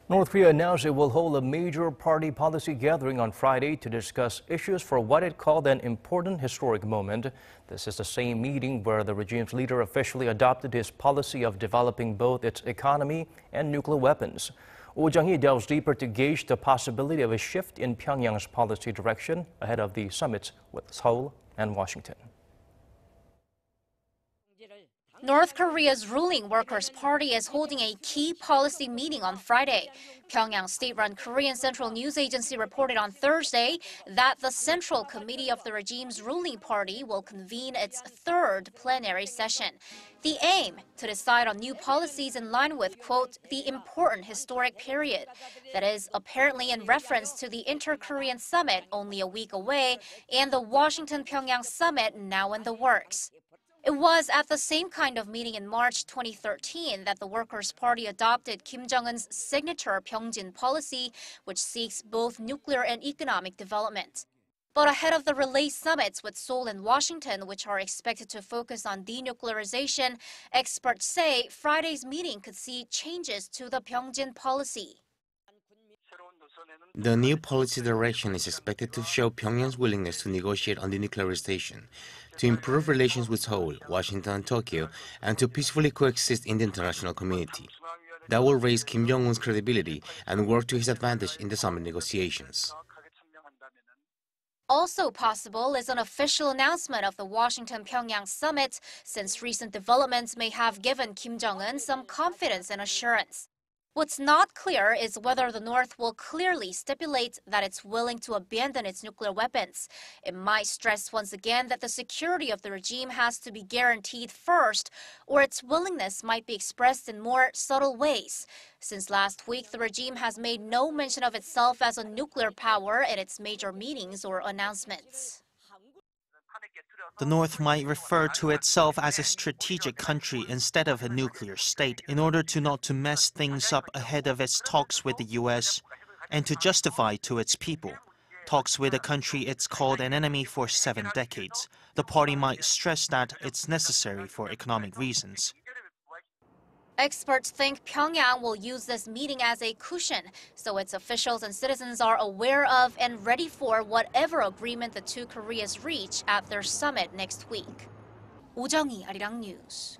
North Korea announced it will hold a major party policy gathering on Friday to discuss issues for what it called an important historic moment. This is the same meeting where the regime's leader officially adopted his policy of developing both its economy and nuclear weapons. Jung-hee delves deeper to gauge the possibility of a shift in Pyongyang's policy direction ahead of the summits with Seoul and Washington. North Korea's ruling Workers' Party is holding a key policy meeting on Friday. Pyongyang's state-run Korean Central News Agency reported on Thursday that the Central Committee of the regime's ruling party will convene its third plenary session. The aim to decide on new policies in line with, quote, the important historic period. That is apparently in reference to the Inter-Korean Summit only a week away and the Washington-Pyongyang Summit now in the works. It was at the same kind of meeting in March 2013 that the Workers' Party adopted Kim Jong-un's signature Pyongjin policy, which seeks both nuclear and economic development. But ahead of the relay summits with Seoul and Washington, which are expected to focus on denuclearization, experts say Friday's meeting could see changes to the Pyongjin policy. The new policy direction is expected to show Pyongyang's willingness to negotiate on denuclearization, to improve relations with Seoul, Washington, and Tokyo, and to peacefully coexist in the international community. That will raise Kim Jong-un's credibility and work to his advantage in the summit negotiations. Also possible is an official announcement of the Washington-Pyongyang summit, since recent developments may have given Kim Jong-un some confidence and assurance. What's not clear is whether the North will clearly stipulate that it's willing to abandon its nuclear weapons. It might stress once again that the security of the regime has to be guaranteed first, or its willingness might be expressed in more subtle ways. Since last week, the regime has made no mention of itself as a nuclear power in its major meetings or announcements. The North might refer to itself as a strategic country instead of a nuclear state in order to not to mess things up ahead of its talks with the U.S. and to justify to its people talks with a country it's called an enemy for 7 decades. The party might stress that it's necessary for economic reasons. Experts think Pyongyang will use this meeting as a cushion, so its officials and citizens are aware of and ready for whatever agreement the two Koreas reach at their summit next week. Jung-hee, Arirang News.